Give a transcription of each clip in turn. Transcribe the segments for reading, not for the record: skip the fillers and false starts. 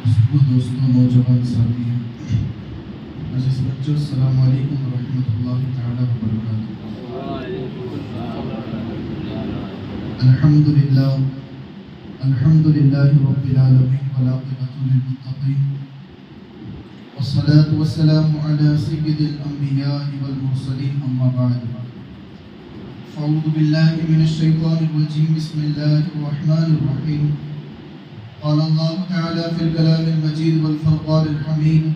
دوستوں نوجوان ساتھیوں عزیز بچوں السلام علیکم ورحمۃ اللہ تعالی وبرکاتہ۔ الحمد للہ رب العالمین والعاقبۃ للمتقین والصلاة والسلام علی سید الانبیاء والمرسلین اما بعد فاعوذ باللہ من الشیطان الرجیم بسم اللہ الرحمن الرحیم قال الله تعالى في الكلام المجيد والفرقان الحميد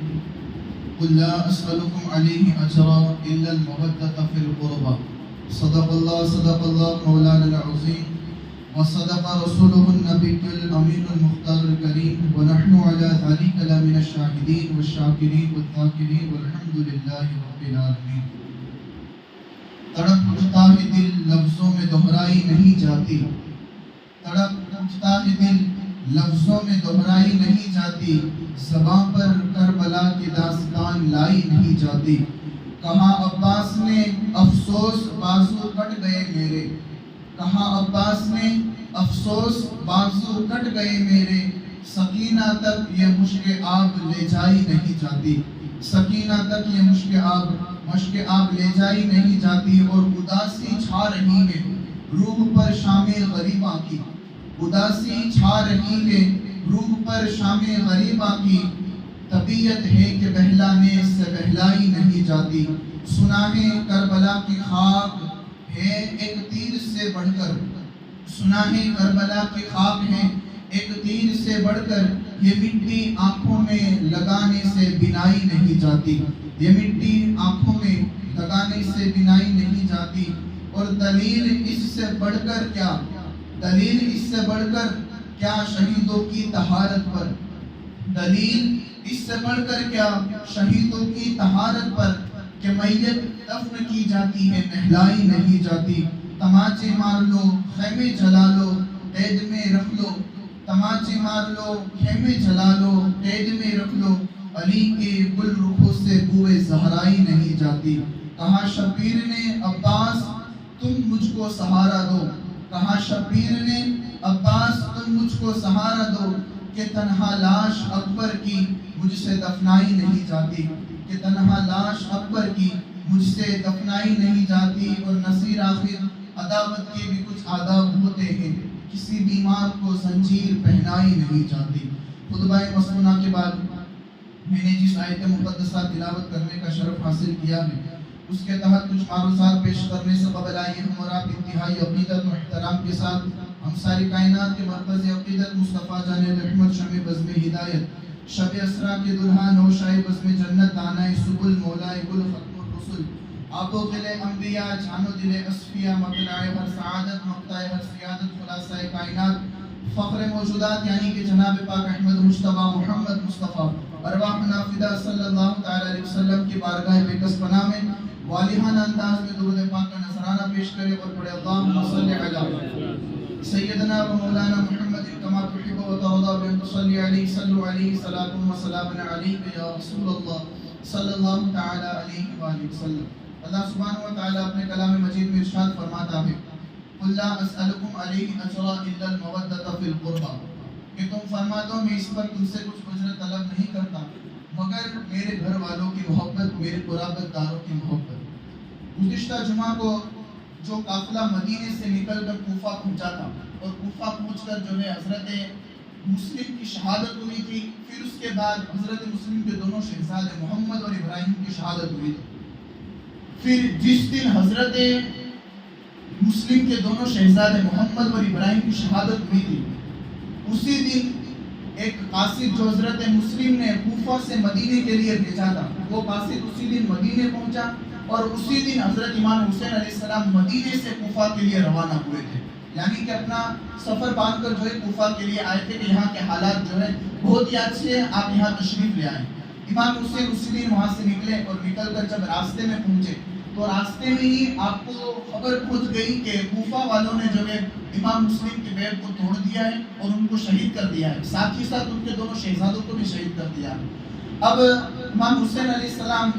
قل لا أسألكم عليه أجرا إلا المودة في القربى صدق الله مولانا العظيم وصدق رسوله النبي الأمين المختار الكريم ونحن على ذلك لمن الشاهدين والشاكرين والذاكرين والحمد لله رب العالمين۔ تڑپ اٹھتا ہے دل لفظوں میں دہرائی نہیں جاتی، تڑپ اٹھتا ہے دل لفظوں میں دہرائی نہیں جاتی، زباں پر کربلا کی داستان لائی نہیں جاتی۔ کہا عباس نے افسوس بازو کٹ گئے میرے، کہا عباس نے افسوس بازو کٹ گئے میرے، سکینہ تک یہ مشک آب لے جائی نہیں جاتی، سکینہ تک یہ مشک آب لے جائی نہیں جاتی۔ اور اداسی چھا رہی ہے روح پر شام غریباں کی، اداسی چھا رہی ہے روح پر شام غریباں کی، طبیعت ہے کہ بہلانے سے بہلائی نہیں جاتی۔ سنا ہے کربلا کی خاک ہے ایک تیر سے بڑھ کر، سنا ہے کربلا کی خاک ہے ایک تیر سے بڑھ کر، یہ مٹی آنکھوں میں لگانے سے بنائی نہیں جاتی، یہ مٹی آنکھوں میں لگانے سے بنائی نہیں جاتی۔ اور دلیل اس سے بڑھ کر کیا، دلیل اس سے بڑھ کر کیا شہیدوں کی طہارت پر، دلیل اس سے بڑھ کر کیا شہیدوں کی طہارت پر، کہ میت دفن کی جاتی ہے نہلائی نہیں جاتی۔ تماچے مار لو خیمے جلا لو قید میں رکھ لو، تماچے مار لو خیمے جلا لو قید میں رکھ لو، علی کے گل رخوں سے بوئے زہرائی نہیں جاتی۔ کہا شبیر نے عباس تم مجھ کو سہارا دو، کہا شبیر نے عباس تم مجھ کو سہارا دو، کہ تنہا لاش اکبر کی مجھ سے دفنائی نہیں جاتی، کہ تنہا لاش اکبر کی مجھ سے دفنائی نہیں جاتی۔ اور نصیر آخر عداوت کے بھی کچھ آداب ہوتے ہیں، کسی بیمار کو زنجیر پہنائی نہیں جاتی۔ خطبہ مسنونہ کے بعد میں نے جس آیت مقدسہ تلاوت کرنے کا شرف حاصل کیا ہے، اس کے تحت کچھ معروضات پیش کرنے سے قبل آئیے ہم اور آپ انتہائی عقیدت و احترام کے ساتھ ہم ساری کائنات کے مرکز عقیدت مصطفیٰ جان رحمت شمع بزم ہدایت شب اسرا کے دلہا نوشائے بزم جنت دانائے سبل مولائے گل ختم الرسل آب و قل انبیاء جان و دل اصفیاء مطلع ہر سعادت مقطع ہر سیادت خلاصہ کائنات فخر موجودات یعنی کہ جناب پاک احمد مصطفیٰ محمد مصطفیٰ ارواح نافدہ صلی اللہ تعالی علیہ وسلم کی بارگاہ بکس پناہ میں والیحانہ انداز میں درود پاک کا نذرانہ پیش کرے اور پڑھے اللہم صلی علی سیدنا و مولانا محمد کما تحب و ترضى بأن تصلي عليه صلوا عليه صلاة وسلام عليك يا رسول اللہ صلی اللہ تعالی علیہ وآلہ وسلم۔ اللہ سبحانہ و تعالی اپنے کلام مجید میں ارشاد فرماتا ہے قل لا اسألكم عليه اجرا الا المودة في القربى، کہ تم فرما دو میں اس پر تم سے کچھ اجرت طلب نہیں کرتا مگر میرے گھر والوں کی محبت، میرے قرابت داروں کی محبت۔ گزشتہ جمعہ کو جو قافلہ مدینے سے نکل کر کوفہ پہنچا تھا اور کوفہ پہنچ کر جو ہے حضرت مسلم کی شہادت ہوئی تھی، پھر اس کے بعد حضرت مسلم کے دونوں شہزادے محمد اور ابراہیم کی شہادت ہوئی تھی۔ پھر جس دن حضرت مسلم کے دونوں شہزادے محمد اور ابراہیم کی شہادت ہوئی تھی، اسی دن ایک قاصد جو حضرت مسلم نے کوفہ سے مدینے کے لیے بھیجا تھا، وہ قاصد اسی دن مدینے پہنچا اور اسی دن حضرت امام حسین علیہ السلام مدینے سے کوفہ کے لیے روانہ ہوئے تھے، یعنی کہ اپنا سفر باندھ کر جو ہے کوفہ کے لیے آئے تھے کہ یہاں کے حالات جو ہے بہت ہی اچھے ہیں، آپ یہاں تشریف لے آئیں۔ امام حسین اسی دن وہاں سے نکلے اور نکل کر جب راستے میں پہنچے تو راستے میں ہی آپ کو خبر پہنچ گئی کہ کوفہ والوں نے جو ہے امام مسلم کے بیت کو توڑ دیا ہے اور ان کو شہید کر دیا ہے، ساتھ ہی ساتھ ان کے دونوں شہزادوں کو بھی شہید کر دیا ہے۔ اب امام حسین علیہ السلام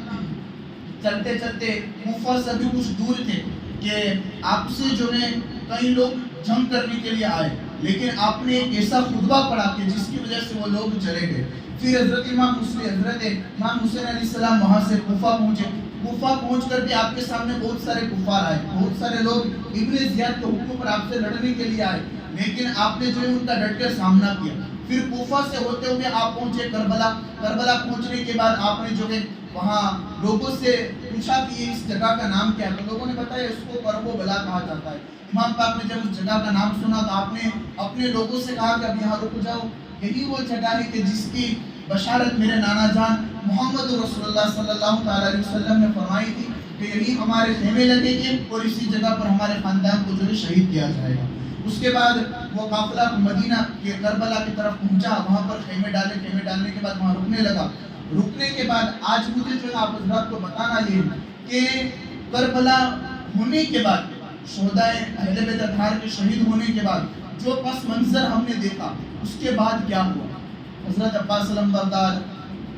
چلتے چلتے کوفہ سے بھی کچھ دور تھے کہ آپ سے جو ہے کئی لوگ جنگ کرنے کے لیے آئے، لیکن آپ نے ایک ایسا خطبہ پڑھا کہ جس کی وجہ سے وہ لوگ چلے گئے. پھر حضرت امام حسین علیہ السلام وہاں سے کوفہ پہنچے. کوفہ پہنچ کر کے آپ کے سامنے بہت سارے کفار آئے, بہت سارے لوگ ابن زیاد کے حکم پر آپ سے لڑنے کے لیے آئے, لیکن آپ نے جو ہے ان کا ڈٹ کر سامنا کیا. پھر کوفہ سے ہوتے ہوئے آپ پہنچے کربلا. کربلا پہنچنے کے بعد آپ نے جو ہے وہاں لوگوں سے پوچھا کہ یہ اس جگہ کا نام کیا ہے, تو لوگوں نے بتایا اس کو کرب و بلا کہا جاتا ہے. امام پاک نے جب اس جگہ کا نام سنا تو آپ نے اپنے لوگوں سے کہا کہ اب یہاں رک جاؤ, یہی وہ جگہ ہے کہ جس کی بشارت میرے نانا جان محمد رسول اللہ صلی اللہ تعالی علیہ وسلم نے فرمائی تھی کہ یہی ہمارے خیمے لگے گے اور اسی جگہ پر ہمارے خاندان کو جو ہے شہید کیا جائے گا. اس کے بعد وہ قافلہ مدینہ کے کربلا کی طرف پہنچا, وہاں پر خیمے ڈالے. خیمے ڈالنے کے بعد وہاں رکنے لگا. رکنے کے بعد آج مجھے جو ہے آپ حضرات کو بتانا یہ کہ کربلا ہونے کے بعد, شہدائے اہل بیت اطہار کے شہید ہونے کے بعد جو پس منظر ہم نے دیکھا, اس کے بعد کیا ہوا. حضرت عباس علمبردار,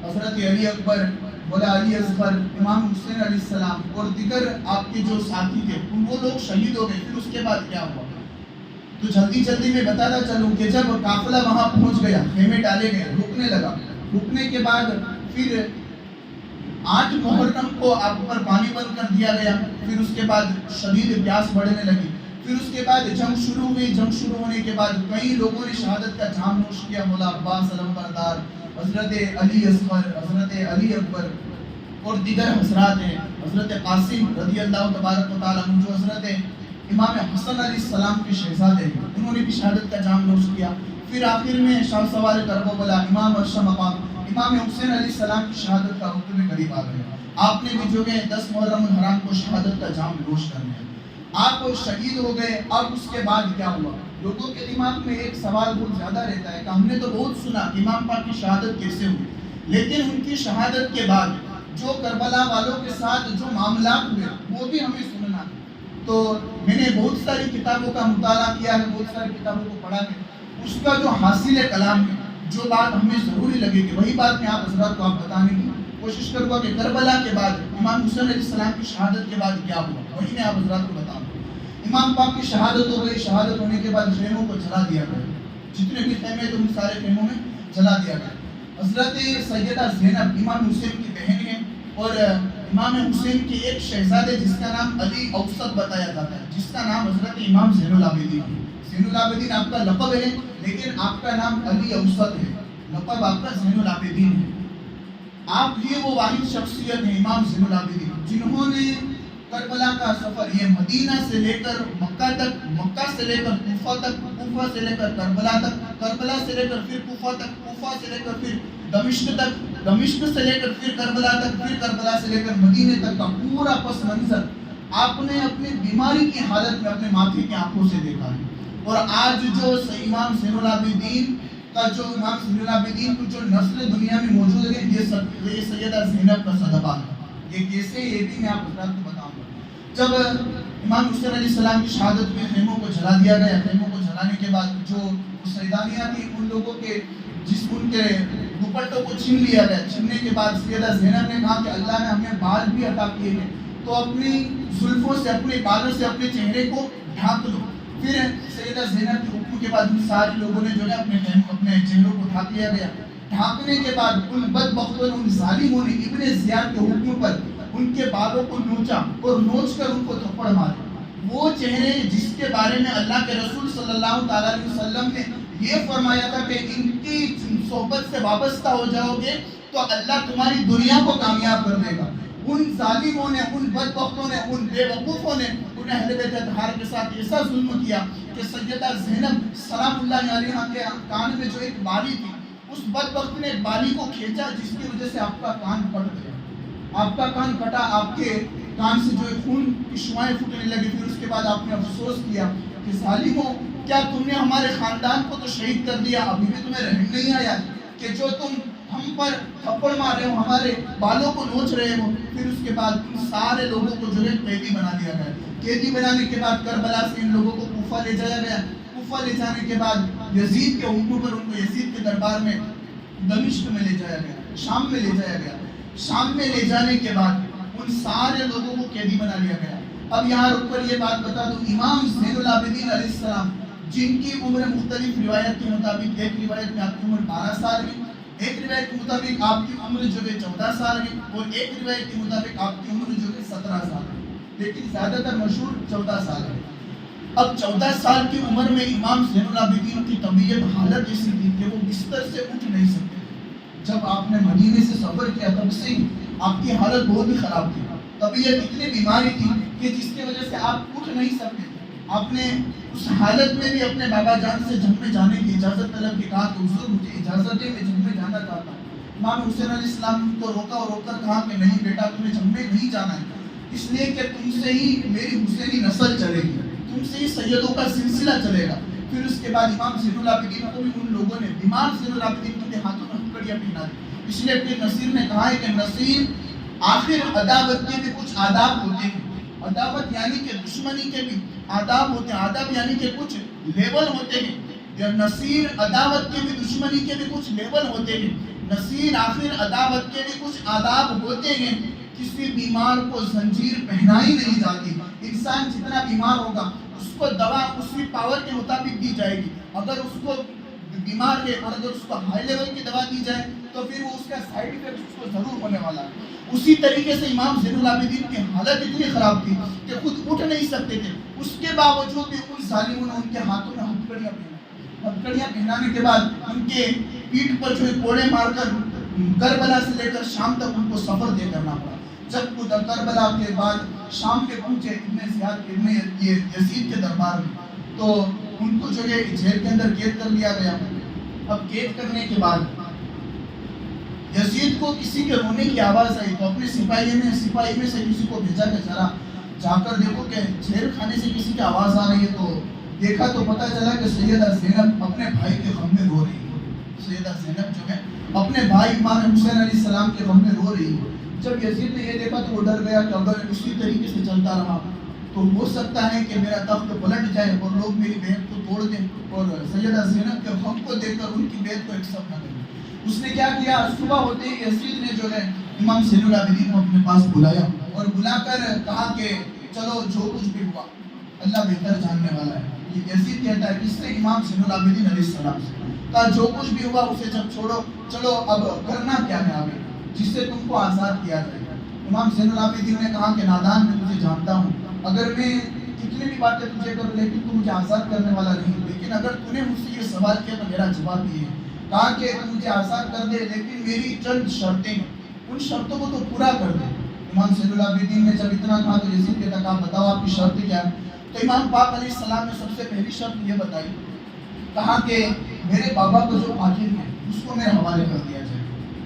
حضرت علی اکبر, مولا علی اصغر, امام حسین علیہ السلام اور دیگر آپ کے جو ساتھی تھے وہ لوگ شہید ہو گئے. پھر اس کے بعد کیا ہوا تو جلدی میں بتاتا چلوں کہ جب قافلہ وہاں پہنچ گیا, خیمے ڈالے گئے, رکنے لگا. رکنے کے بعد پھر 8 محرم کو آپ پر پانی بند کر دیا گیا. پھر اس کے بعد شدید پیاس بڑھنے لگی. پھر اس کے بعد جنگ شروع ہوئی. جنگ شروع ہونے کے بعد کئی لوگوں نے شہادت کا جام نوش کیا. مولا عباس علمبردار, حضرت علی اصغر, حضرت علی اکبر اور دیگر حضرات ہیں. حضرت قاسم رضی اللہ تبارک و تعالیٰ عنہ جو حضرت امام حسن علیہ السلام کے شہزادے ہیں, انہوں نے بھی شہادت کا جام نوش کیا. پھر آخر میں شاہ سوار کرب و بلا امام عرش مقام امام حسین علیہ السلام کی شہادت کا وقت میں قریب آ گیا. آپ نے بھی جو ہے 10 محرم الحرام کو شہادت کا جام نوش کرنا ہے. آپ شہید ہو گئے. اب اس کے بعد کیا ہوا؟ لوگوں کے دماغ میں ایک سوال بہت زیادہ رہتا ہے کہ ہم نے تو بہت سنا کہ امام پاک کی شہادت کیسے ہوئی, لیکن ان کی شہادت کے بعد جو کربلا والوں کے ساتھ جو معاملات ہوئے وہ بھی ہمیں سننا ہے. تو میں نے بہت ساری کتابوں کا مطالعہ کیا ہے, بہت ساری کتابوں کو پڑھا ہے. اس کا جو حاصل کلام ہے, جو بات ہمیں ضروری لگے گی وہی بات میں آپ حضرات کو آپ بتانے کی کوشش کروں گا کہ کربلا کے بعد امام حسین علیہ السلام کی شہادت کے بعد کیا ہوا, وہی میں آپ حضرات کو بتاؤں. امام پاک کی شہادت ہو گئی. شہادت ہونے کے بعد خیموں کو جلا دیا گیا. جتنے بھی خیمے تھے ان سارے خیموں میں جلا دیا گیا. حضرت سیدہ زینب امام حسین کی بہن ہیں اور امام حسین کے ایک شہزادے جس کا نام علی اوسط بتایا جاتا ہے, جس کا نام حضرت امام زین العابدین ہے. زین العابدین آپ کا لقب ہے, لیکن آپ کا نام علی اوسط ہے. لقب آپ کا زین العابدین ہے. آپ ہی وہ واحد شخصیت ہیں امام زین العابدین جنہوں نے کربلا کا سفر, یہ مدینہ سے لے کر مکہ تک, مکہ سے لے کر کوفہ تک, کوفہ سے لے کر کربلا تک, کربلا سے لے کر پھر کوفہ تک, کوفہ سے لے کر پھر دمشق تک, دمشق سے لے کر پھر کربلا تک, پھر کربلا سے لے کر مدینے تک کا پورا پس منظر آپ نے اپنی بیماری کی حالت میں اپنے ماتھے کی آنکھوں سے دیکھا ہے. اور آج جو امام زین العابدین کا جو امام زین العابدین کی جو نسل دنیا میں موجود ہے, یہ سیدہ زینب کا صدقہ ہے. یہ کیسے, یہ بھی میں آپ حضرات کو بتاؤں گا. جب امام حسین علیہ السلام کی شہادت میں خیموں کو جلا دیا گیا, خیموں کو جلانے کے بعد جو سیدانیاں تھی ان لوگوں کے ان کے دوپٹوں کو چھین لیا گیا. چھیننے کے بعد سیدہ زینب نے کہا کہ اللہ نے ہمیں بال بھی عطا کیے ہیں تو اپنی زلفوں سے, اپنے بالوں سے اپنے چہرے کو ڈھانپ دو. پھر سیدہ زینب کے حکم کے بعد ان سارے لوگوں نے جو ہے اپنے چہروں کو ڈھانپ لیا گیا. ڈھانپنے کے بعد ان بدبختوں نے, ان ظالموں نے ابن زیاد کے حکم پر ان کے بالوں کو نوچا اور نوچ کر ان کو تھپڑ مارے. وہ چہرے جس کے بارے میں اللہ کے رسول صلی اللہ تعالی علیہ وسلم نے یہ فرمایا تھا کہ ان کی صحبت سے وابستہ ہو جاؤ گے تو اللہ تمہاری دنیا کو کامیاب کر دے گا. ان ظالموں نے, ان بدبختوں نے, ان بے وقوفوں نے ان اہل بیت اطہار کے ساتھ ایسا ظلم کیا کہ سیدہ زینب سلام اللہ علیہا کے کان میں جو ایک بالی تھی, اس بدبخت نے ایک بالی کو کھینچا جس کی وجہ سے آپ کا کان پھٹ گیا. آپ کا کان کٹا, آپ کے کان سے جو خون کی شعاعیں پھوٹنے لگی. پھر اس کے بعد آپ نے افسوس کیا کہ ظالموں, کیا تم نے ہمارے خاندان کو تو شہید کر دیا, ابھی بھی تمہیں رحم نہیں آیا کہ جو تم ہم پر تھپڑ مار رہے ہو, ہمارے بالوں کو نوچ رہے ہو. پھر اس کے بعد ان سارے لوگوں کو جو ہے قیدی بنا دیا گیا. قیدی بنانے کے بعد کربلا سے ان لوگوں کو کوفہ لے جایا گیا. کوفہ لے جانے کے بعد یزید کے حکم پر ان کو یزید کے دربار میں دمشق میں لے جایا گیا, شام میں لے جایا گیا. شام میں لے جانے کے بعد ان سارے لوگوں کو قیدی بنا لیا گیا. اب یہاں رک کر یہ بات بتا دوں, امام زین العابدین علیہ السلام جن کی عمر مختلف روایت کے مطابق، ایک روایت میں آپ کی عمر 12 سال ہے، ایک روایت کے مطابق آپ کی عمر جو ہے 14 سال ہے، اور ایک روایت کے مطابق آپ کی عمر جو ہے 17 سال ہے، لیکن زیادہ تر مشہور 14 سال ہے۔ اب 14 سال کی عمر میں امام زین العابدین کی طبیعت حالت ایسی تھی کہ وہ بستر سے اٹھ نہیں سکتے۔ جب آپ نے مدینے سے سفر کیا تب سے آپ کی حالت بہت ہی خراب تھی، طبیعت اتنی بیماری تھی کہ جس کی وجہ سے آپ اٹھ نہیں سکتے۔ آپ نے اس حالت میں بھی اپنے بابا جان سے جنگ میں جانے کی اجازت طلب کی، کہا کہ حضور مجھے اجازت ہے، میں جنگ میں جانا چاہتا ہوں۔ امام حسین علیہ السلام کو روکا اور روک کر کہا کہ نہیں بیٹا، تمہیں جنگ میں نہیں جانا ہے، اس لیے کہ تم سے ہی میری حسینی نسل چلے گی، تم سے ہی سیدوں کا سلسلہ چلے گا۔ پھر اس کے بعد امام زین العابدین کو بھی ان لوگوں نے، بیمار زین العابدین کے ہاتھوں میں ہتھکڑیاں پہنا دی۔ اس لیے پھر نصیر نے کہا ہے کہ نصیر، آخر عداوت کے بھی کچھ آداب ہوتے ہیں، عداوت یعنی کہ دشمنی کے بھی آداب ہوتے ہیں، آداب یعنی کہ کچھ لیول ہوتے ہیں، یا نصیر عداوت کے بھی دشمنی کے بھی کچھ لیول ہوتے ہیں۔ نصیر آخر عداوت کے بھی کچھ آداب ہوتے ہیں۔ کسی بیمار کو زنجیر پہنائی نہیں جاتی، انسان جتنا بیمار ہوگا اس کو دوا اسی پاور کے مطابق دی جائے گی، اگر اس کو بیمار ہے اور اگر اس کو ہائی لیول کی دوا دی جائے تو پھر وہ اس کا سائیڈ ایفیکٹ اس کو ضرور ہونے والا ہے۔ اسی طریقے سے امام زین العابدین کی حالت اتنی خراب تھی کہ خود اٹھ نہیں سکتے تھے، اس کے باوجود بھی ان ظالموں نے ان کے ہاتھوں میں ہتھکڑیاں پہنائی۔ ہتھکڑیاں پہنانے کے بعد ان کے پیٹھ پر جو کوڑے مار کر کربلا سے لے کر شام تک ان کو سفر طے کرنا پڑا۔ جب وہ کربلا کے بعد شام کے پہنچے ابن یزید کے دربار میں، تو ان کو جو ہے جیل کے اندر قید کر لیا گیا۔ اب قید کرنے کے بعد یزید کو کسی کے رونے کی آواز آئی تو اپنے سپاہی میں سے کسی کو بھیجا کہ ذرا جا کر دیکھو کہ جیل خانے سے کسی کی آواز آ رہی ہے۔ تو دیکھا تو پتہ چلا کہ سیدہ زینب اپنے بھائی کے غم میں رو رہی ہے۔ سیدہ زینب جو ہے اپنے بھائی امام حسین علیہ السلام کے غم میں رو رہی ہے۔ جب یزید نے یہ دیکھا تو وہ ڈر گیا کہ اگر اسی طریقے سے چلتا رہا تو ہو سکتا ہے کہ میرا تخت پلٹ جائے اور لوگ میری بیعت کو توڑ دیں اور سیدہ زینب کے غم کو دیکھ کر ان کی بیعت کو ایکسپٹ نہ کریں۔ اس نے کیا کیا، صبح ہوتے ہی یزید نے جو ہے امام زین العابدین کو اپنے پاس بلایا اور بلا کر کہا کہ چلو جو کچھ بھی ہوا اللہ بہتر جاننے والا ہے۔ یہ یزید کہتا ہے کس سے، امام زین العابدین علیہ السلام سے، کہا جو کچھ بھی ہوا اسے جب چھوڑو، چلو اب کرنا کیا ہے آگے جس سے تم کو آزاد کیا جائے۔ امام زین العابدین نے کہا کہ نادان، میں تجھے جانتا ہوں، اگر میں کتنی بھی باتیں تجھے کروں لیکن تو مجھے آزاد کرنے والا نہیں، لیکن اگر تو نے مجھ سے یہ سوال کیا تو میرا جواب یہ ہے، کہا کہ تو مجھے آزاد کر دے لیکن میری چند شرطیں ہیں، ان شرطوں کو تو پورا کر دے۔ امام زین العابدین نے جب اتنا کہا تو یزید کہتا، کہا بتاؤ آپ کی شرط کیا ہے؟ تو امام پاک علیہ السلام نے سب سے پہلی شرط یہ بتائی، کہا کہ میرے بابا کا جو قاتل ہے اس کو میرے حوالے کر دیا جائے۔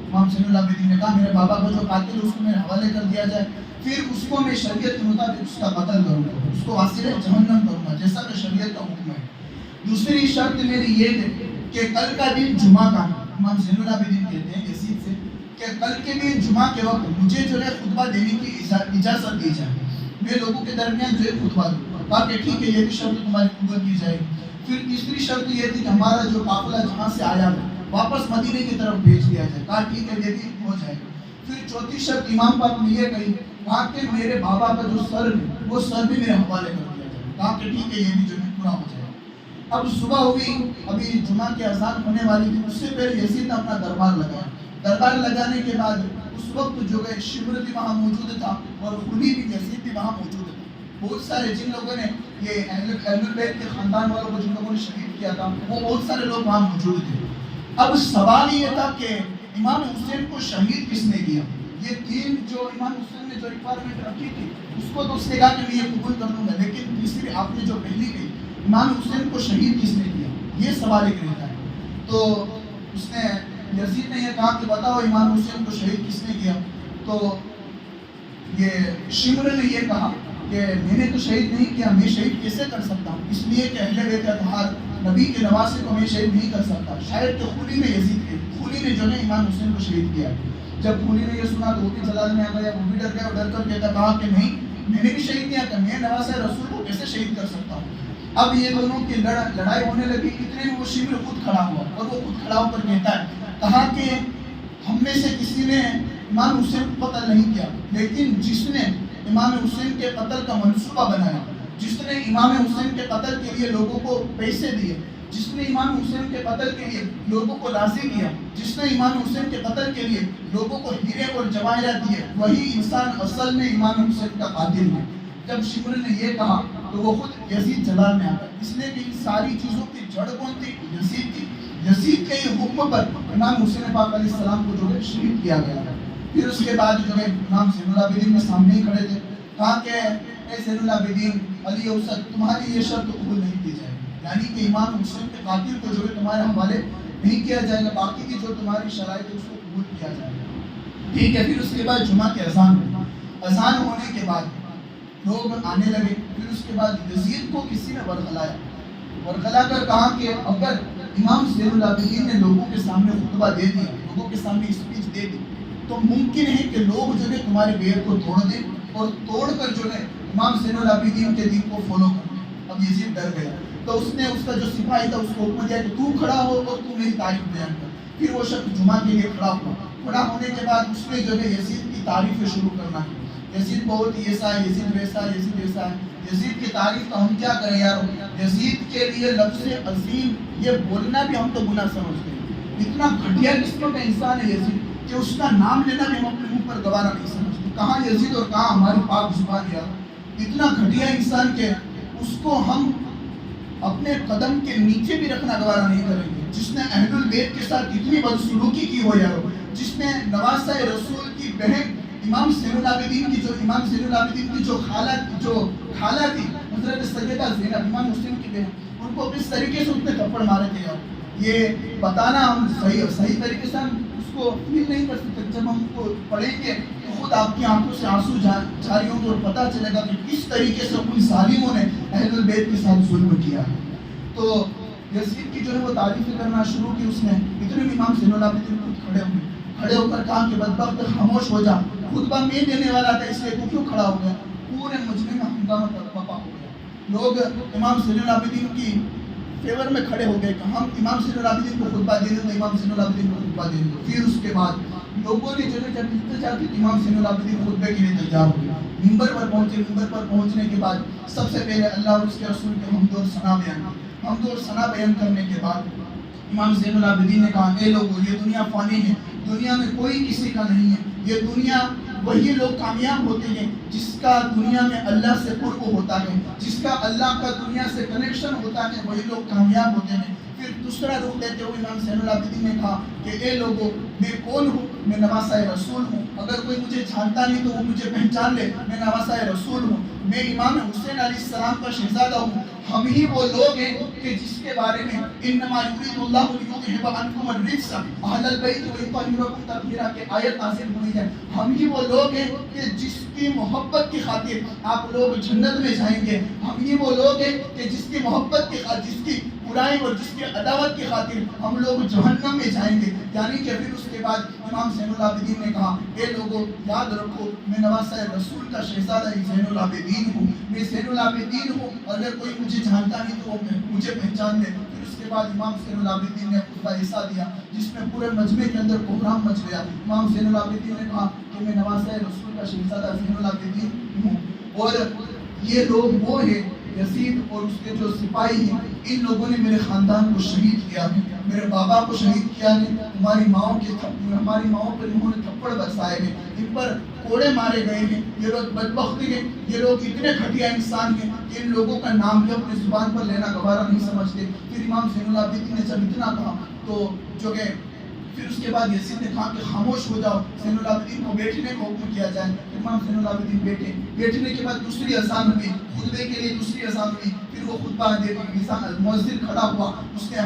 امام زین العابدین نے کہا میرے بابا کا جو قاتل ہے اس کو میرے حوالے کر دیا جائے، پھر اس کو میں شریعت کے مطابق اس کا قتل کروں گا، اس کو واصل جہنم کروں گا جیسا کہ شریعت کا حکم ہے۔ دوسری شرط میری یہ ہے کہ کل کا دن جمعہ کا ہے۔ امام زین العابدین کہتے ہیں یزید سے کہ کل کے دن جمعہ کے وقت مجھے جو ہے خطبہ دینے کی اجازت دی جائے، میں لوگوں کے درمیان جو ہے خطبہ دوں۔ کہا کہ ٹھیک ہے، یہ بھی شرط تمہاری قبول کی جائے گی۔ پھر تیسری شرط یہ تھی کہ ہمارا جو قافلہ جہاں سے آیا ہے واپس مدینے کی طرف بھیج دیا جائے۔ کہا ٹھیک ہے، یہ بھی ہو جائے گا۔ پھر چوتھی شرط امام پاک نے یہ کہی، کہا کہ میرے بابا کا جو سر ہے وہ سر بھی میرے حوالے کر دیا جائے۔ کہا کہ ٹھیک ہے، یہ بھی جو ہے پورا ہو جائے گا۔ اب صبح ہوئی، ابھی جمعہ کی اذان ہونے والی تھی، اس سے پہلے یزید نے اپنا دربار لگایا۔ دربار لگانے کے بعد اس وقت جو ہے شمر بھی وہاں موجود تھا اور خلی بھی یزید بھی وہاں موجود تھا۔ بہت سارے جن لوگوں نے یہ اہل بیت کے خاندان والوں کو جن لوگوں نے شہید کیا تھا وہ بہت سارے لوگ وہاں موجود تھے۔ اب سوال یہ تھا کہ امام حسین کو شہید کس نے کیا؟ یہ تین جو امام حسین نے جو ریکوائرمنٹ رکھی تھی اس کو تو اس نے کہا کہ میں یہ قبول کر لوں گا، لیکن تیسری آپ نے جو پہلی کہی امام حسین کو شہید کس نے کیا، یہ سوال ایک رہتا ہے۔ تو اس نے یزید نے یہ کہا کہ بتاؤ امام حسین کو شہید کس نے کیا؟ تو یہ شمر نے یہ کہا کہ میں نے تو شہید نہیں کیا، میں شہید کیسے کر سکتا ہوں، اس لیے کہ اہل بیت اطہار نبی کے نواسے کو میں شہید نہیں کر سکتا، شاید کہ خلی نے یزید کے خلی نے جو ہے امام حسین کو شہید کیا۔ جب خلی نے یہ سنا تو وہ بھی جلال میں آ گیا، وہ بھی ڈر گیا اور ڈر کر کہتا، کہا کہ نہیں، میں نے بھی شہید نہیں کیا، میں نواسہ رسول کو کیسے شہید کر سکتا ہوں۔ اب یہ دونوں کی لڑائی ہونے لگی، اتنے میں وہ شمر خود کھڑا ہوا اور وہ خود کھڑا ہو کر کہتا ہے، کہا کہ ہم میں سے کسی نے امام حسین کو قتل نہیں کیا، لیکن جس نے امام حسین کے قتل کا منصوبہ بنایا جس نے امام حسین کے قتل کے لیے لوگوں کو پیسے دیے، جس نے امام حسین کے قتل کے لیے لوگوں کو راضی کیا، جس نے امام حسین کے قتل کے لیے لوگوں کو ہیرے اور جواہرات دیے، وہی انسان اصل میں امام حسین کا قاتل ہے۔ جب شمر نے یہ کہا تو وہ خود یزید جلال میں آ گیا، اس لیے کہ ان ساری چیزوں کی جڑ کون تھی؟ یزید تھی۔ یزید کے ہی حکم پر امام حسین پاک علیہ السلام کو جو ہے شہید کیا گیا۔ پھر اس کے بعد جو ہے امام زین العابدین میں سامنے ہی کھڑے تھے، کہا کہ اے زین العابدین علی اوسط، تمہاری یہ شرط قبول نہیں کی جائے گی، یعنی کہ امام حسین کے قاتل کو جو ہے تمہارے حوالے نہیں کیا جائے گا، باقی کی جو تمہاری شرائط ہے اس کو قبول کیا جائے گا۔ ٹھیک ہے، پھر اس کے بعد جمعہ کی اذان ہوئی، اذان ہونے کے بعد لوگ آنے لگے۔ پھر اس کے بعد یزید کو کسی نے ورغلایا، ورغلا کر کہا کہ اگر امام زین العابدین نے لوگوں کے سامنے خطبہ دے دیا، لوگوں کے سامنے اسپیچ دے دی، تو ممکن ہے کہ لوگ جو ہے تمہارے بیعت کو توڑ دیں اور توڑ کر جو ہے امام زین العابدین کے دین کو فالو کر دیں۔ اب یزید ڈر گیا، تو اس نے اس کا جو سپاہی تھا اس کو حکم دیا کہ تو کھڑا ہو اور تو میری تعریف بیان کر۔ پھر وہ شخص جمعہ کے لیے کھڑا ہوا، کھڑا ہونے کے بعد اس نے جو ہے یزید کی تعریفیں شروع کرنا ہے، یزید بہت ہی ایسا ہے، یزید ویسا ہے، یزید ویسا ہے۔ یزید کی تعریف کا ہم کیا کریں یار، یزید کے لیے لفظ عظیم یہ بولنا بھی ہم تو گناہ سمجھتے ہیں۔ اتنا گھٹیا قسم کا انسان ہے یزید کہ اس کا نام لینا بھی ہم اپنے منہ پر گوارا نہیں سمجھتے۔ کہاں یزید اور کہاں ہماری پاک زبان یار، اتنا گھٹیا انسان کہ اس کو ہم اپنے قدم کے نیچے بھی رکھنا گوارا نہیں کریں گے۔ جس نے اہل البیت کے ساتھ اتنی بدسلوکی کی ہو یار، جس نے نواسہ رسول کی بہن امام زین العابدین کی جو خالہ تھی حضرت سیدہ زینب، امام حسین کی بہن، ان کو کس طریقے سے اس نے تھپڑ مارے تھے یار، یہ بتانا ہم صحیح طریقے سے ہم اس کو فیل نہیں کر سکتے۔ جب ہم کو پڑھیں گے تو خود آپ کی آنکھوں سے آنسو جاری ہوں گے اور پتہ چلے گا کہ کس طریقے سے ان ظالموں نے اہل البیت کے ساتھ ظلم کیا ہے۔ تو یزید کی جو ہے وہ تعریفیں کرنا شروع کی اس نے، اتنے میں امام زین العابدین خود کھڑے ہو کر کہا کہ بدبخت خاموش ہو جا، خطبہ میں دینے والا تھا اس لیے تو کیوں کھڑا ہو گیا؟ پورے مجمع میں ہنگامہ برپا ہو گیا، لوگ امام زین العابدین کی فیور میں کھڑے ہو گئے کہ ہم امام زین العابدین کو خطبہ دے دیں تو امام زین العابدین کو خطبہ دے دیں۔ پھر اس کے بعد لوگوں نے جو ہے جب انتظار کی امام زین العابدین خطبے کے لیے تیار ہو گئے، منبر پر پہنچے۔ منبر پر پہنچنے کے بعد سب سے پہلے اللہ اور اس کے رسول کے حمد اور ثنا بیان کرنے کے بعد امام زین العابدین نے کہا اے لوگو، یہ دنیا فانی ہے، دنیا میں کوئی کسی کا نہیں ہے، یہ دنیا وہی لوگ کامیاب ہوتے ہیں جس کا دنیا میں اللہ سے قرب ہوتا ہے، جس کا اللہ کا دنیا سے کنیکشن ہوتا ہے، وہی لوگ کامیاب ہوتے ہیں۔ پھر دوسرا رخ لیتے ہوئے امام زین العابدین نے کہا کہ اے لوگو، میں کون ہوں؟ میں نواسہ رسول ہوں، اگر کوئی مجھے جانتا نہیں تو وہ مجھے پہچان لے، میں نواسہ رسول ہوں، میں امام حسین علیہ السلام کا شہزادہ ہوں۔ ہم ہی وہ لوگ ہیں کہ جس کے بارے میں انما یرید اللہ لیذھب عنکم الرجس اہل البیت ویطہرکم تطہیرا کہ آیت نازل ہوئی ہے۔ ہم ہی وہ لوگ ہیں کہ جس کی محبت کی خاطر آپ لوگ جنت میں جائیں گے، ہم ہی وہ لوگ ہیں کہ جس کی محبت کی خاطر، جس کی برائی اور جس کی عداوت کی خاطر ہم لوگ جہنم میں جائیں گے۔ یعنی کہ پھر اس کے بعد امام زین العابدین نے کہا اے لوگوں یاد رکھو، میں نواسہ رسول کا شہزادہ زین العابدین ہوں، میں زین العابدین ہوں، اگر کوئی مجھے جانتا نہیں تو وہ مجھے پہچان لے۔ پھر اس کے بعد امام زین العابدین نے خطبہ ایسا دیا جس میں پورے مجمع کے اندر کوہرام مچ گیا۔ امام زین العابدین نے کہا کہ میں نواسہ رسول کا شہزادہ زین العابدین ہوں، اور یہ لوگ وہ ہیں یزید اور اس کے جو سپاہی ہیں، ان لوگوں نے میرے خاندان کو شہید کیا ہے، میرے بابا کو شہید کیا ہے، ہماری ماؤں پر انہوں نے تھپڑ برسائے ہیں، ان پر کوڑے مارے گئے ہیں۔ یہ لوگ بدبخت ہیں، یہ لوگ اتنے گھٹیا انسان ہیں کہ ان لوگوں کا نام بھی اپنی زبان پر لینا گوارا نہیں سمجھتے۔ پھر امام زین العابدین نے جب اتنا کہا تو جو کہ پھر اس کے بعد یزید نے کہا کہ خاموش ہو جاؤ، زین العابدین کو بیٹھنے کو حکم کیا جائے۔ امام زین العابدین بیٹھے، بیٹھنے کے بعد دوسری اذان ہوئی، خطبے کے لیے دوسری اذان ہوئی۔ پھر وہ خطبہ دے مؤذن کھڑا ہوا، اس نے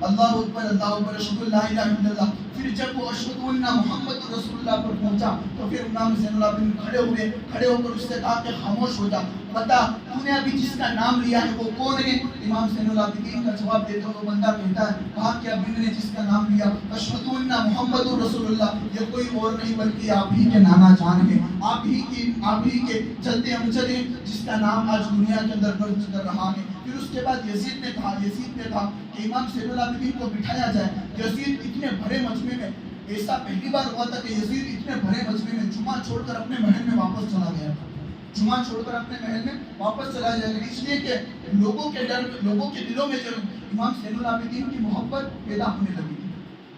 اللہ اکبر اشہد ان لا الہ الا اللہ۔ پھر جب وہ اشہد ان محمد رسول اللہ پر پہنچا تو پھر امام زین العابدین کھڑے ہو کر اس سے کہا کہ خاموش ہو جا، بتا تو نے ابھی جس کا نام لیا ہے وہ کون ہے؟ امام زین العابدین کا جواب دیتے ہوئے وہ بندہ کہتا ہے، کہا کہ ابھی میں نے جس کا نام لیا اشہد ان محمد رسول اللہ، یہ کوئی اور نہیں بلکہ آپ ہی کے نانا جان ہیں، آپ ہی کے چلتے امجد ہیں جس کا نام آج دنیا کے اندر درج کر رہا ہے۔ پھر اس کے بعد یزید نے کہا کہ امام زین العابدین کو بٹھایا جائے۔ یزید اتنے بڑے مجمع میں، ایسا پہلی بار ہوا تھا کہ یزید اتنے بڑے مجمع میں جمعہ چھوڑ کر اپنے محل میں واپس چلا گیا تھا۔ جمعہ چھوڑ کر اپنے محل میں واپس چلا جائے گا، اس لیے کہ لوگوں کے دلوں میں جو امام زین العابدین کی محبت پیدا ہونے لگی تھی۔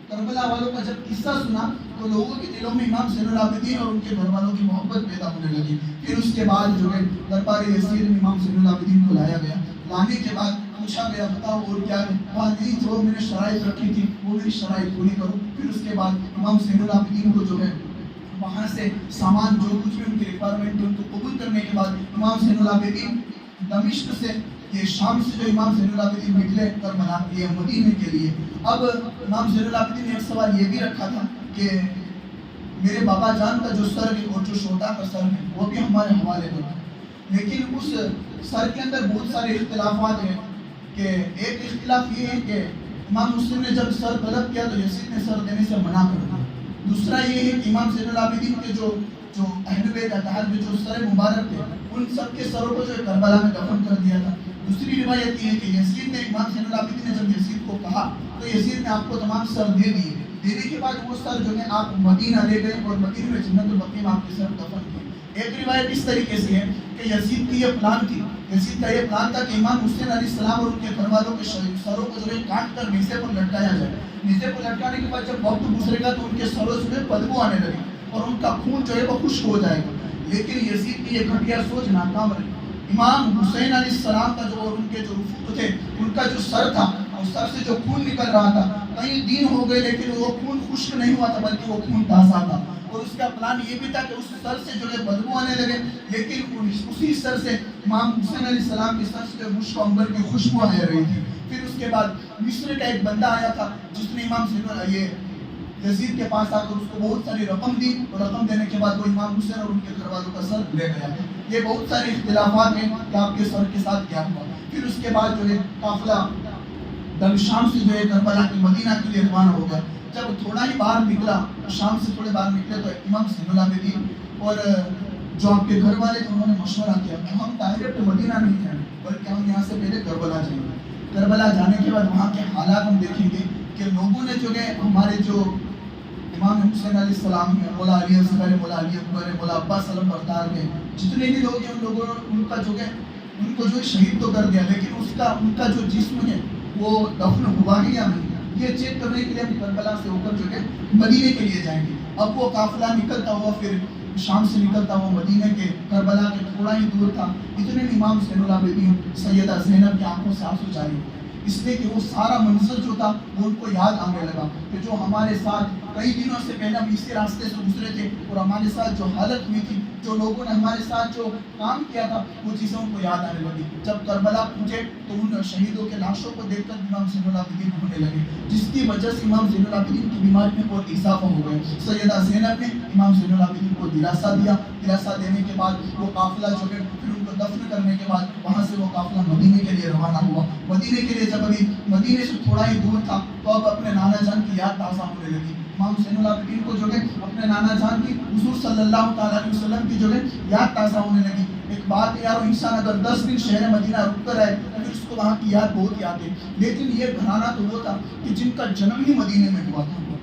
کربلا والوں کا جب قصہ سنا تو لوگوں کے دلوں میں امام زین العابدین اور ان کے گھر والوں کی محبت پیدا ہونے لگی۔ پھر اس کے بعد جو ہے دربار یزید میں امام زین العابدین کو لایا گیا۔ لانے کے بعد پوچھا گیا بتاؤ اور کیا ہے؟ کہا نہیں، جو میں نے شرائط رکھی تھی وہ میری شرائط پوری کرو۔ پھر اس کے بعد امام زین العابدین کو جو ہے وہاں سے سامان جو کچھ بھی ان کی ریکوائرمنٹ ان کو قبول کرنے کے بعد امام زین العابدین دمشق سے یہ شام سے جو امام زین العابدین نکلے کربلا یہ مدینے کے لیے۔ اب امام زین العابدین نے ایک سوال یہ بھی رکھا تھا کہ میرے بابا جان کا جو سر ہے اور جو شہداء کا سر ہے وہ بھی ہمارے حوالے کرو، لیکن اس سر کے اندر بہت سارے اختلافات ہیں کہ ایک اختلاف یہ ہے کہ امام مسلم نے جب سر طلب کیا تو یزید نے سر دینے سے منع کر دیا۔ دوسرا یہ ہے کہ امام زین العابدین کے جو اہل بیت اطہار میں جو سر مبارک تھے ان سب کے سروں کو جو کربلا میں دفن کر دیا تھا۔ دوسری روایت یہ ہے کہ یزید نے امام زین العابدین نے جب یزید کو کہا تو یزید نے آپ کو تمام سر دے دیے۔ دینے کے بعد وہ سر جو ہے آپ مدینہ لے گئے اور مدینہ میں جنت البقیع میں آپ کے سر دفن کیے۔ ایک روایت اس طریقے سے ہے کہ یزید کی یہ پلان تھی، یزید کا یہ پلان تھا کہ امام حسین علیہ السلام اور ان کے گھر والوں کے سروں کو جو ہے کاٹ کر نیزے پر لٹکایا جائے۔ نیزے پر لٹکانے کے بعد جب وقت گزرے گا تو ان کے سروں سے بدبو آنے لگی اور ان کا خون جو ہے وہ خشک ہو جائے گا۔ لیکن یزید کی یہ گھٹیا سوچ ناکام رہی۔ امام حسین علیہ السلام کا جو اور ان کے جو رفوق تھے ان کا جو سر تھا اس سر سے جو خون نکل رہا تھا کئی دن ہو گئے لیکن وہ خون خشک نہیں ہوا تھا بلکہ وہ خون تازہ تھا، اور اس کا پلان یہ بھی تھا کہ اس سر سے جو ہے بدبو آنے لگے، لیکن اسی سر سے امام حسین علیہ السلام کے سر سے جو مشک و عنبر کی خوشبو آ رہی تھی۔ پھر اس کے بعد مصر کا ایک بندہ آیا تھا جس نے امام یزید کے پاس آ کر اس کو بہت ساری رقم دی، اور رقم دینے کے بعد وہ امام حسین اور ان کے گھر والوں کا سر لے گیا۔ یہ بہت سارے اختلافات ہیں کہ آپ کے سر کے ساتھ کیا ہوا۔ پھر اس کے بعد جو ہے قافلہ شام سے جو ہے کربلا کی مدینہ کے لیے روانہ ہو گیا۔ جب تھوڑا ہی باہر نکلا، شام سے تھوڑے باہر نکلے تو امام زین العابدین اور جو آپ کے گھر والے تھے انہوں نے مشورہ کیا کہ ہم ڈائریکٹ مدینہ نہیں جائیں بلکہ ہم یہاں سے پہلے کربلا جائیں گے۔ کربلا جانے کے بعد وہاں کے حالات ہم دیکھیں گے کہ لوگوں نے جو ہے ہمارے جو امام حسین علیہ السلام ہیں، مولا علی اصغر، مولا علی اکبر، مولا عباس علم بردار کے جتنے بھی لوگ ہیں ان لوگوں نے ان کا جو ہے ان کو جو شہید تو کر دیا، لیکن ان کا جو جسم ہے وہ دفن ہوا ہے یا نہیں یہ چیک کرنے کے لیے ہم کربلا سے ہو کر جو ہے مدینے کے لیے جائیں گے۔ اب وہ قافلہ نکلتا ہوا پھر شام سے نکلتا ہوا مدینے کے کربلا کے تھوڑا ہی دور تھا، اتنے میں امام زین العابدین سیدہ زینب کی آنکھوں سے آنسو جاری ہوئے، اس لیے کہ وہ سارا منظر جو تھا وہ ان کو یاد آنے لگا کہ جو ہمارے ساتھ کئی دنوں سے پہلے ہم اسی راستے سے گزرے تھے اور ہمارے ساتھ جو حالت ہوئی تھی، جو لوگوں نے ہمارے ساتھ جو کام کیا تھا وہ چیزیں ان کو یاد آنے لگی۔ جب کربلا پہنچے تو ان شہیدوں کے لاشوں کو دیکھ کر امام زین العابدین ہونے لگے، جس کی وجہ سے امام زین العابدین کی بیماری میں بہت اضافہ ہو گیا۔ سیدہ زینب نے امام زین العابدین کو دلاسا دیا، دلاسا دینے کے بعد وہ قافلہ جو ہے پھر ان کو دفن کرنے کے بعد وہاں سے وہ قافلہ مدینے کے لیے روانہ ہوا۔ مدینے کے لیے جب ابھی مدینے سے تھوڑا ہی دور تھا تو اب اپنے نانا جان کی یاد تازہ ہونے لگی۔ امام زین العابدین کو جو ہے اپنے نانا جان کی حضور صلی اللہ تعالیٰ علیہ وسلم کی جو ہے یاد تازہ ہونے لگی۔ ایک بات ہے یار، انسان اگر 10 دن شہر مدینہ رک کر آئے تو پھر اس کو وہاں کی یاد بہت یاد ہے، لیکن یہ گھرانہ تو وہ تھا کہ جن کا جنم ہی مدینے میں ہوا تھا،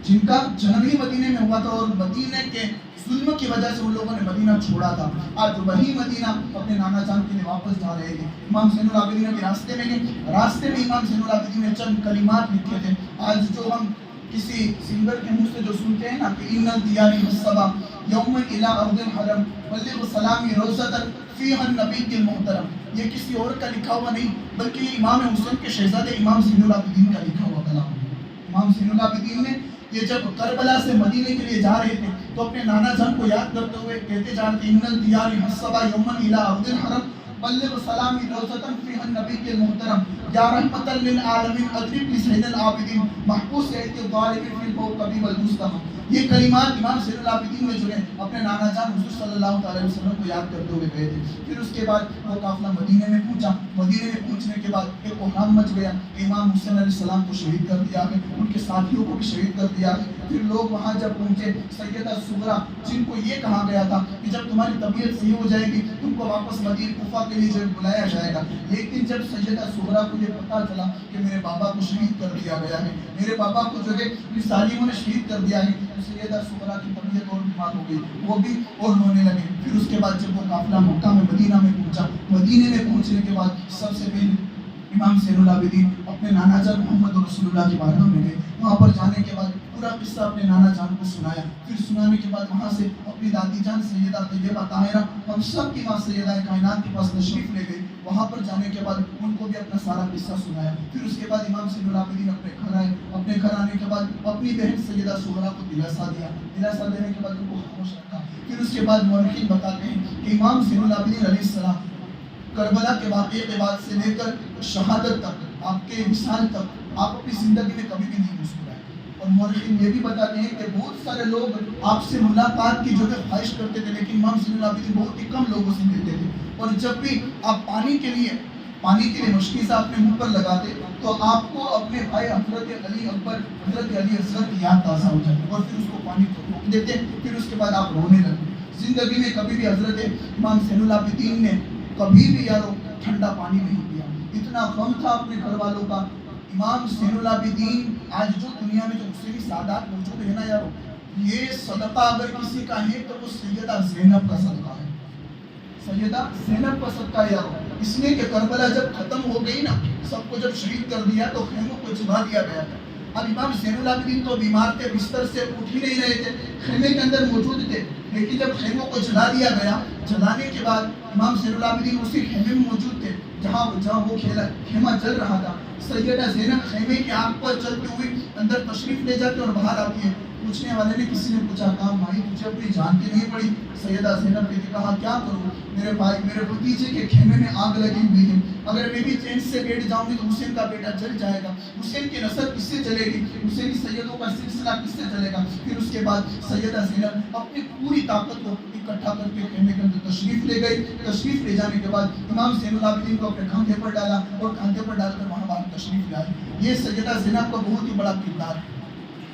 جن کا جنم ہی مدینے میں ہوا تھا اور مدینے کے ظلم کی وجہ سے ان لوگوں نے مدینہ چھوڑا تھا۔ آج وہی مدینہ اپنے نانا جان کے لیے واپس جا رہے ہیں۔ امام زین العابدین ابھی راستے میں گئے، راستے میں امام زین العابدین نے چند کلمات لکھے تھے۔ آج جو ہم کسی سنگر کے منہ سے جو سنتے ہیں نا کہ ان الدیار الصبا یوم الی ارض الحرم بلغ سلامی روزۃ فیہا النبی المحترم، یہ کسی اور کا لکھا ہوا نہیں بلکہ یہ امام حسین کے شہزادے امام زین العابدین کا لکھا ہوا کلام ہے۔ امام زین العابدین نے یہ جب کربلا سے مدینے کے لیے جا رہے تھے تو اپنے نانا جان کو یاد کرتے ہوئے کہتے جا رہے تھے ان الدیار الصبا یوم الی ارض الحرم بلغ سلامی روزۃ فیہا النبی المحترم یا رحمۃ للعالمین ادرک لزین العابدین محبوس رہتے الظالمین فی الکوكب والمصطفى۔ یہ کلمات امام زین العابدین میں جو ہے اپنے نانا جان حضور صلی اللہ تعالی وسلم کو یاد کرتے ہوئے گئے تھے۔ پھر اس کے بعد وہ قافلہ مدینے میں پہنچا، مدینے میں پہنچنے کے بعد ایک کوہرام مچ گیا کہ امام حسین علیہ السلام کو شہید کر دیا ہے، ان کے ساتھیوں کو بھی شہید کر دیا ہے۔ پھر لوگ وہاں جب پہنچے سیدہ صغریٰ جن کو یہ کہا گیا تھا کہ جب تمہاری طبیعت صحیح ہو جائے گی تم کو واپس مدینہ کوفہ کے کے لیے جو بلایا جائے گا. لیکن جب سیدہ صغرا کو یہ پتا چلا کہ میرے بابا کو شہید کر دیا گیا ہے, میرے بابا کو جو ہے ظالموں نے شہید کر دیا ہے, تو سیدہ صغرا کی طبیعت اور بیمار ہو گئی, وہ بھی اور رونے لگے. پھر اس کے بعد جب وہ قافلہ مکہ میں مدینہ میں پہنچا, مدینے میں پہنچنے کے بعد سب سے پہلے امام زین العابدین اپنے نانا جان محمد رسول اللہ کی بارگاہ میں گئے. وہاں پر جانے کے بعد پورا قصہ اپنے نانا جان کو سنایا. پھر سنانے کے بعد وہاں سے اپنی دادی جان سیدہ طیبہ طاہرہ ہم سب کی ماں سیدہ کائنات کے پاس تشریف لے گئے. وہاں پر جانے کے بعد ان کو بھی اپنا سارا قصہ سنایا. پھر اس کے بعد امام زین العابدین اپنے گھر آئے. اپنے گھر آنے کے بعد اپنی بہن سیدہ صغرا کو دلاسا دیا. دلاسا دینے کے بعد ان کو خاموش رکھا. پھر اس کے بعد مورخین بتاتے ہیں کہ امام زین العابدین علیہ السلام کربلا کے واقعے کے بعد سے لے کر شہادت تک, آپ کے وصال تک, آپ اپنی زندگی میں کبھی بھی نہیں مسکرائے. اور مورخین یہ بھی بتاتے ہیں کہ بہت سارے لوگ آپ سے ملاقات کی جو ہے خواہش کرتے تھے, لیکن امام زین العابدین بہت ہی کم لوگوں سے ملتے تھے. اور جب بھی آپ پانی کے لیے مشکل سے اپنے منہ پر لگاتے تو آپ کو اپنے بھائی حضرت علی اکبر, حضرت علی اصغر کی یاد تازہ ہو جاتی, اور پھر اس کو پانی کو روک دیتے. پھر اس کے بعد آپ رونے لگتے. زندگی میں کبھی بھی حضرت امام زین العابدین نے کبھی بھی یارو ٹھنڈا پانی نہیں پیا. اتنا غم تھا اپنے گھر والوں کا. امام زین العابدین آج جو دنیا میں جو حسینی سادات موجود ہے نا یارو, یہ صدقہ اگر کسی کا ہے تو وہ سیدہ زینب کا صدقہ ہے. سیدہ زینب کا صدقہ ہے یارو. اس لیے کہ کربلا جب ختم ہو گئی نا, سب کو جب شہید کر دیا تو خیموں کو جلا دیا گیا تھا. اب امام زین العابدین تو بیمار تھے, بستر سے اٹھ ہی نہیں رہے تھے, خیمے کے اندر موجود تھے. لیکن جب خیموں کو جلا دیا گیا, جلانے کے بعد امام زین العابدین اسی خیمے میں موجود تھے جہاں وہ خیمہ جل رہا تھا. سیدہ زینب خیمے کی آگ پر چلتے ہوئے اندر تشریف لے جاتے اور باہر آتی ہے. پوچھنے والے نے کسی نے پوچھا, کہا مائی تجھے اپنی جان کی نہیں پڑی؟ سیدہ زینب نے کہا کیا کروں, میرے بھائی میرے بھتیجے کے خیمے میں آگ لگی ہوئی ہے, اگر میں بھی چین سے بیٹھ جاؤں گی تو حسین کا بیٹا جل جائے گا, حسین کی نسل کس سے چلے گی, حسینی سیدوں کا سلسلہ کس سے چلے گا. پھر اس کے بعد سیدہ زینب اپنی پوری طاقت کو اکٹھا کر کے خیمے کے اندر تشریف لے گئی. تشریف لے جانے کے بعد امام زین العابدین کو اپنے کاندھے پر ڈالا اور کاندھے پر ڈال کر وہاں باہر تشریف لائے. یہ سیدہ زینب کا بہت ہی بڑا کردار ہے.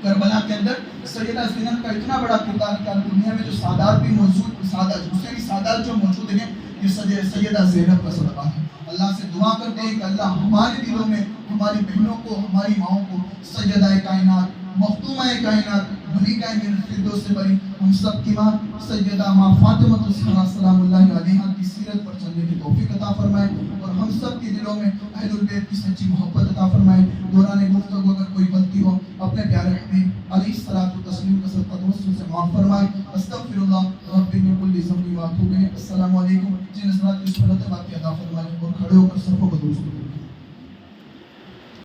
کربلا کے اندر سیدہ زینب کا اتنا بڑا کردار ہے کہ دنیا میں جو سادات بھی موجود, حسینی سادات جو موجود ہیں, یہ سیدہ زینب کا صدقہ ہے. اللہ سے دعا کرتے ہیں کہ اللہ ہمارے دلوں میں ہماری بہنوں کو, ہماری ماؤں کو سیدہ کائنات, مختومہ کائنات, ملکہ من الفردوس سے بری ہم سب کی ماں سیدہ ماں فاطمہ الزہرا سلام اللہ علیہا کی سیرت پر چلنے کی توفیق عطا فرمائے, اور ہم سب کے دلوں میں اہل البیت کی سچی محبت عطا فرمائے. دوران گفتگو اگر کوئی غلطی ہو اپنے پیارے حبیب علیہ الصلوۃ والتسلیم کا صدقہ توسل سے معاف فرمائے. استغفر اللہ ربی من کل ذنب و اتوب الیہ. السلام علیکم. جن حضرات کی صحبت باقی عطا فرمائے اور کھڑے ہو کر سب کو درود